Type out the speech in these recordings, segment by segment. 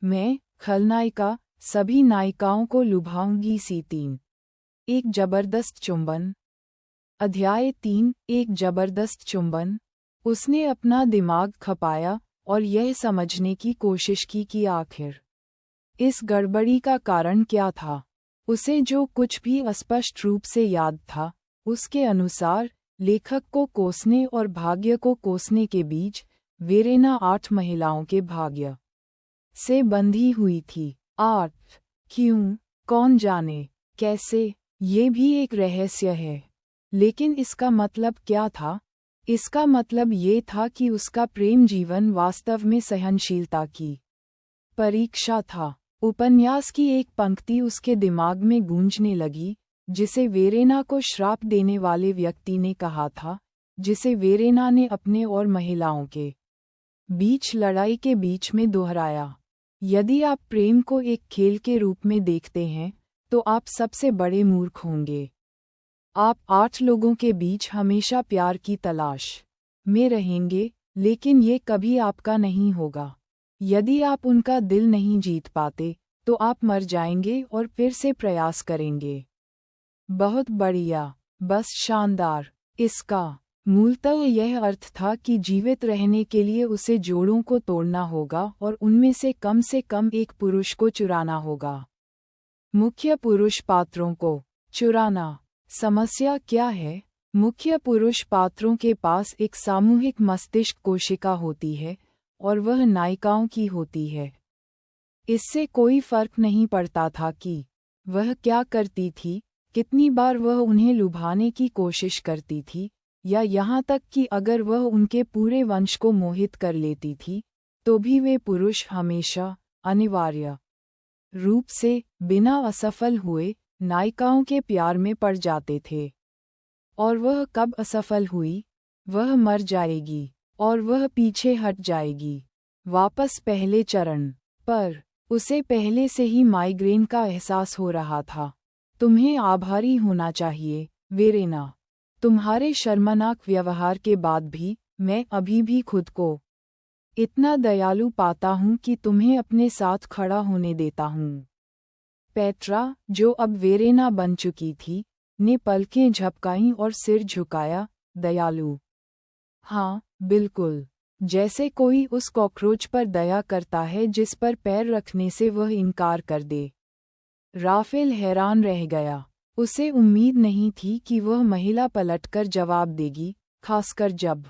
मैं, खलनायिका, सभी नायिकाओं को लुभाऊंगी। सी 3। एक जबरदस्त चुंबन। अध्याय 3। एक जबरदस्त चुंबन। उसने अपना दिमाग खपाया और यह समझने की कोशिश की कि आखिर इस गड़बड़ी का कारण क्या था। उसे जो कुछ भी अस्पष्ट रूप से याद था, उसके अनुसार लेखक को कोसने और भाग्य को कोसने के बीच वेरेना 8 महिलाओं के भाग्य से बंधी हुई थी। 8 क्यों, कौन जाने, कैसे, ये भी एक रहस्य है। लेकिन इसका मतलब क्या था? इसका मतलब ये था कि उसका प्रेम जीवन वास्तव में सहनशीलता की परीक्षा था। उपन्यास की एक पंक्ति उसके दिमाग में गूंजने लगी, जिसे वेरेना को श्राप देने वाले व्यक्ति ने कहा था, जिसे वेरेना ने अपने और महिलाओं के बीच लड़ाई के बीच में दोहराया। यदि आप प्रेम को एक खेल के रूप में देखते हैं, तो आप सबसे बड़े मूर्ख होंगे। आप 8 लोगों के बीच हमेशा प्यार की तलाश में रहेंगे, लेकिन ये कभी आपका नहीं होगा। यदि आप उनका दिल नहीं जीत पाते, तो आप मर जाएंगे और फिर से प्रयास करेंगे। बहुत बढ़िया, बस शानदार। इसका मूलतः यह अर्थ था कि जीवित रहने के लिए उसे जोड़ों को तोड़ना होगा और उनमें से कम एक पुरुष को चुराना होगा। मुख्य पुरुष पात्रों को चुराना। समस्या क्या है? मुख्य पुरुष पात्रों के पास एक सामूहिक मस्तिष्क कोशिका होती है, और वह नायिकाओं की होती है। इससे कोई फर्क नहीं पड़ता था कि वह क्या करती थी, कितनी बार वह उन्हें लुभाने की कोशिश करती थी, या यहाँ तक कि अगर वह उनके पूरे वंश को मोहित कर लेती थी, तो भी वे पुरुष हमेशा, अनिवार्य रूप से, बिना असफल हुए, नायिकाओं के प्यार में पड़ जाते थे। और वह कब असफल हुई? वह मर जाएगी, और वह पीछे हट जाएगी, वापस पहले चरण पर। उसे पहले से ही माइग्रेन का एहसास हो रहा था। तुम्हें आभारी होना चाहिए, वेरेना। तुम्हारे शर्मनाक व्यवहार के बाद भी, मैं अभी भी खुद को इतना दयालु पाता हूँ कि तुम्हें अपने साथ खड़ा होने देता हूँ। पेट्रा, जो अब वेरेना बन चुकी थी, ने पलकें झपकाईं और सिर झुकाया। दयालु? हाँ, बिल्कुल। जैसे कोई उस कॉकरोच पर दया करता है जिस पर पैर रखने से वह इनकार कर दे। राफेल हैरान रह गया। उसे उम्मीद नहीं थी कि वह महिला पलटकर जवाब देगी, खासकर जब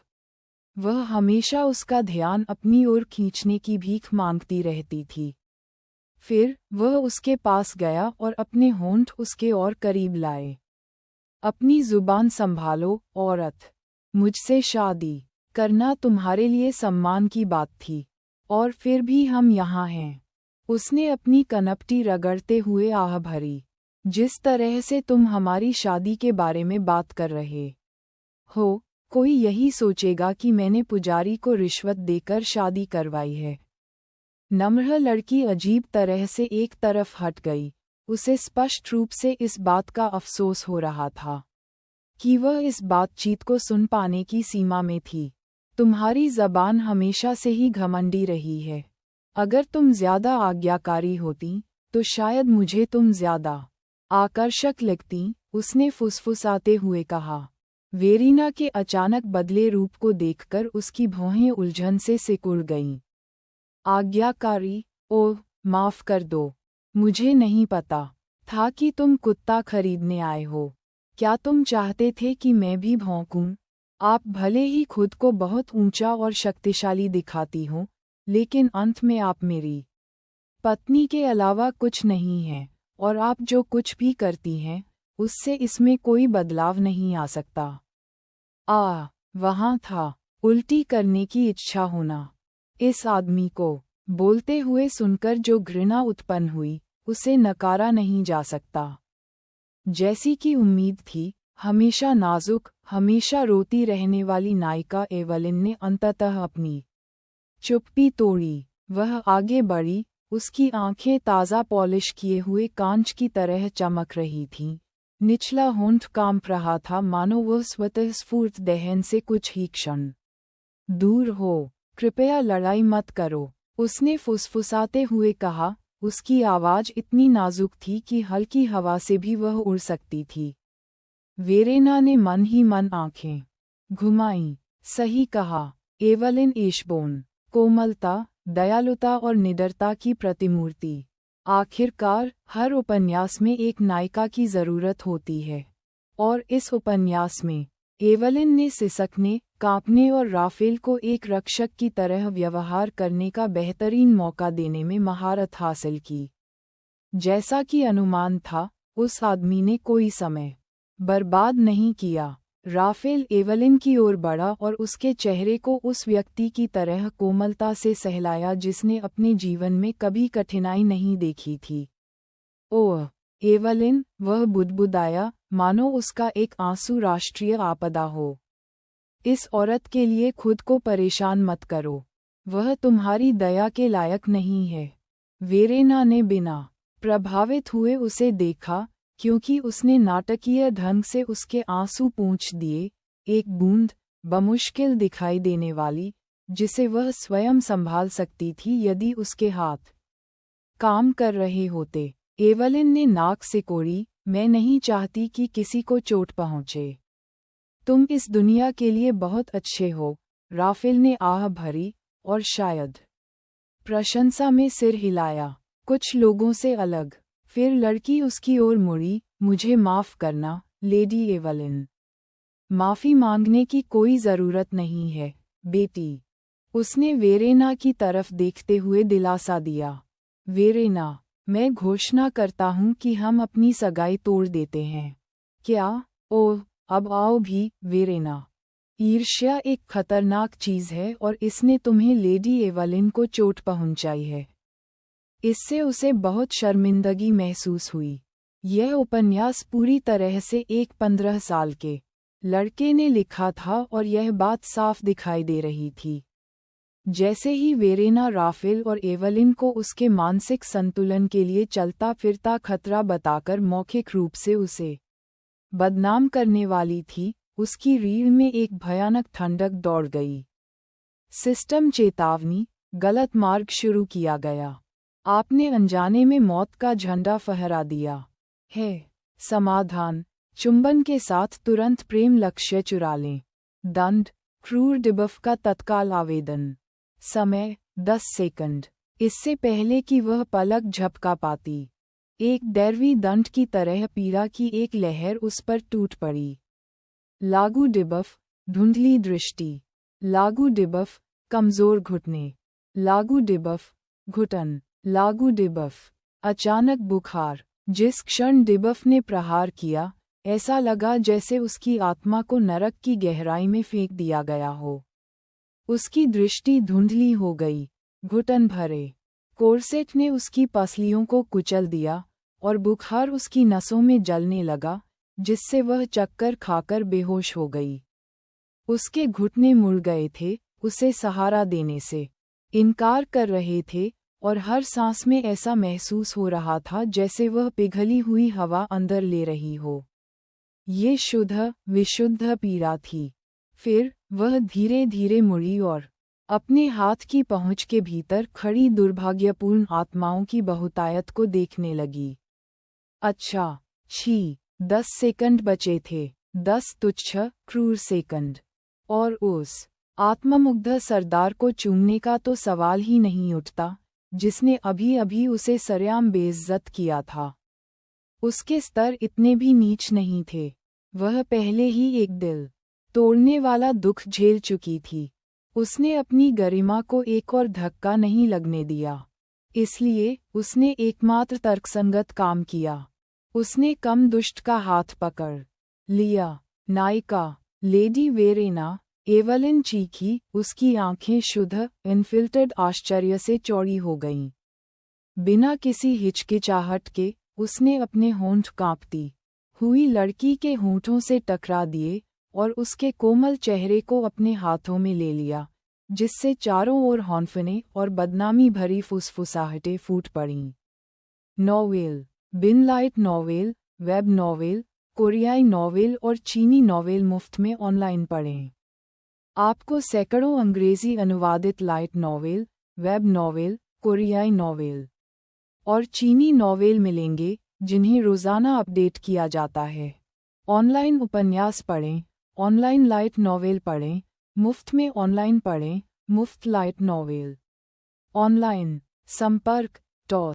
वह हमेशा उसका ध्यान अपनी ओर खींचने की भीख मांगती रहती थी। फिर वह उसके पास गया और अपने होंठ उसके और करीब लाए। अपनी जुबान संभालो, औरत। मुझसे शादी करना तुम्हारे लिए सम्मान की बात थी, और फिर भी हम यहाँ हैं। उसने अपनी कनपटी रगड़ते हुए आह भरी। जिस तरह से तुम हमारी शादी के बारे में बात कर रहे हो, कोई यही सोचेगा कि मैंने पुजारी को रिश्वत देकर शादी करवाई है। नम्र लड़की अजीब तरह से एक तरफ हट गई। उसे स्पष्ट रूप से इस बात का अफसोस हो रहा था कि वह इस बातचीत को सुन पाने की सीमा में थी। तुम्हारी ज़बान हमेशा से ही घमंडी रही है। अगर तुम ज़्यादा आज्ञाकारी होती, तो शायद मुझे तुम ज़्यादा आकर्षक लगती, उसने फुसफुसाते हुए कहा। वेरीना के अचानक बदले रूप को देखकर उसकी भौहें उलझन से सिकुड़ गईं। आज्ञाकारी? ओह, माफ़ कर दो। मुझे नहीं पता था कि तुम कुत्ता खरीदने आए हो। क्या तुम चाहते थे कि मैं भी भौंकूं? आप भले ही खुद को बहुत ऊंचा और शक्तिशाली दिखाती हो, लेकिन अंत में आप मेरी पत्नी के अलावा कुछ नहीं हैं, और आप जो कुछ भी करती हैं, उससे इसमें कोई बदलाव नहीं आ सकता। वहाँ था, उल्टी करने की इच्छा होना। इस आदमी को बोलते हुए सुनकर जो घृणा उत्पन्न हुई, उसे नकारा नहीं जा सकता। जैसी कि उम्मीद थी, हमेशा नाजुक, हमेशा रोती रहने वाली नायिका एवलिन ने अंततः अपनी चुप्पी तोड़ी। वह आगे बढ़ी, उसकी आंखें ताज़ा पॉलिश किए हुए कांच की तरह चमक रही थीं। निचला होंठ कांप रहा था, मानो वह स्वतः स्फूर्त दहन से कुछ ही क्षण दूर हो। कृपया लड़ाई मत करो, उसने फुसफुसाते हुए कहा, उसकी आवाज़ इतनी नाजुक थी कि हल्की हवा से भी वह उड़ सकती थी। वेरेना ने मन ही मन आंखें घुमाईं। सही कहा, एवलिन एशबोर्न, कोमलता, दयालुता और निडरता की प्रतिमूर्ति। आखिरकार, हर उपन्यास में एक नायिका की ज़रूरत होती है। और इस उपन्यास में, एवलिन ने सिसकने, कांपने और राफेल को एक रक्षक की तरह व्यवहार करने का बेहतरीन मौका देने में महारत हासिल की। जैसा कि अनुमान था, उस आदमी ने कोई समय बर्बाद नहीं किया। राफेल एवलिन की ओर बढ़ा और उसके चेहरे को उस व्यक्ति की तरह कोमलता से सहलाया जिसने अपने जीवन में कभी कठिनाई नहीं देखी थी। ओह एवलिन, वह बुदबुदाया, मानो उसका एक आंसू राष्ट्रीय आपदा हो। इस औरत के लिए खुद को परेशान मत करो। वह तुम्हारी दया के लायक नहीं है। वेरेना ने बिना प्रभावित हुए उसे देखा, क्योंकि उसने नाटकीय ढंग से उसके आंसू पोंछ दिए, एक बूंद, बमुश्किल दिखाई देने वाली, जिसे वह स्वयं संभाल सकती थी यदि उसके हाथ काम कर रहे होते। एवलिन ने नाक सिकोड़ी, मैं नहीं चाहती कि किसी को चोट पहुँचे। तुम इस दुनिया के लिए बहुत अच्छे हो, राफेल ने आह भरी, और शायद प्रशंसा में सिर हिलाया। कुछ लोगों से अलग। फिर लड़की उसकी ओर मुड़ी, मुझे माफ़ करना, लेडी एवलिन। माफ़ी मांगने की कोई ज़रूरत नहीं है, बेटी। उसने वेरेना की तरफ देखते हुए दिलासा दिया। वेरेना, मैं घोषणा करता हूँ कि हम अपनी सगाई तोड़ देते हैं। क्या? ओह, अब आओ भी, वेरेना। ईर्ष्या एक खतरनाक चीज़ है और इसने तुम्हें लेडी एवलिन को चोट पहुंचाई है। इससे उसे बहुत शर्मिंदगी महसूस हुई। यह उपन्यास पूरी तरह से एक 15 साल के लड़के ने लिखा था और यह बात साफ दिखाई दे रही थी। जैसे ही वेरेना राफेल और एवलिन को उसके मानसिक संतुलन के लिए चलता फिरता खतरा बताकर मौखिक रूप से उसे बदनाम करने वाली थी, उसकी रीढ़ में एक भयानक ठंडक दौड़ गई। सिस्टम चेतावनी, गलत मार्ग शुरू किया गया। आपने अनजाने में मौत का झंडा फहरा दिया है। समाधान, चुंबन के साथ तुरंत प्रेम लक्ष्य चुरा लें। दंड, क्रूर डिबफ का तत्काल आवेदन। समय, 10 सेकंड। इससे पहले कि वह पलक झपका पाती, एक दैवी दंड की तरह पीड़ा की एक लहर उस पर टूट पड़ी। लागू डिबफ, धुंधली दृष्टि। लागू डिबफ, कमजोर घुटने। लागू डिबफ, घुटन। लागू डिबफ, अचानक बुखार। जिस क्षण डिबफ ने प्रहार किया, ऐसा लगा जैसे उसकी आत्मा को नरक की गहराई में फेंक दिया गया हो। उसकी दृष्टि धुंधली हो गई, घुटन भरे। कोर्सेट ने उसकी पसलियों को कुचल दिया, और बुखार उसकी नसों में जलने लगा, जिससे वह चक्कर खाकर बेहोश हो गई। उसके घुटने मुड़ गए थे, उसे सहारा देने से इनकार कर रहे थे, और हर सांस में ऐसा महसूस हो रहा था जैसे वह पिघली हुई हवा अंदर ले रही हो। ये शुद्ध, विशुद्ध पीड़ा थी। फिर वह धीरे धीरे मुड़ी और अपने हाथ की पहुँच के भीतर खड़ी दुर्भाग्यपूर्ण आत्माओं की बहुतायत को देखने लगी। अच्छा, छी, 10 सेकंड बचे थे। 10 तुच्छ, क्रूर सेकंड। और उस आत्ममुग्ध सरदार को चूमने का तो सवाल ही नहीं उठता, जिसने अभी अभी उसे सरेआम बेइज्जत किया था। उसके स्तर इतने भी नीच नहीं थे। वह पहले ही एक दिल तोड़ने वाला दुख झेल चुकी थी। उसने अपनी गरिमा को एक और धक्का नहीं लगने दिया। इसलिए उसने एकमात्र तर्कसंगत काम किया। उसने कम दुष्ट का हाथ पकड़ लिया। नायिका, लेडी वेरेना, एवलिन चीखी, उसकी आंखें शुद्ध, इनफिल्टर्ड आश्चर्य से चौड़ी हो गईं। बिना किसी हिचकिचाहट के, उसने अपने होंठ कांपती हुई लड़की के होंठों से टकरा दिए, और उसके कोमल चेहरे को अपने हाथों में ले लिया, जिससे चारों ओर हौंफने और बदनामी भरी फुसफुसाहटें फूट पड़ीं। नॉवेल, बिन लाइट नॉवेल, वेब नॉवेल, कोरियाई नॉवेल और चीनी नॉवेल मुफ्त में ऑनलाइन पढ़ें। आपको सैकड़ों अंग्रेजी अनुवादित लाइट नॉवेल, वेब नॉवेल, कोरियाई नॉवेल और चीनी नॉवेल मिलेंगे, जिन्हें रोज़ाना अपडेट किया जाता है। ऑनलाइन उपन्यास पढ़ें, ऑनलाइन लाइट नॉवेल पढ़ें, मुफ्त में ऑनलाइन पढ़ें, मुफ्त लाइट नॉवेल। ऑनलाइन संपर्क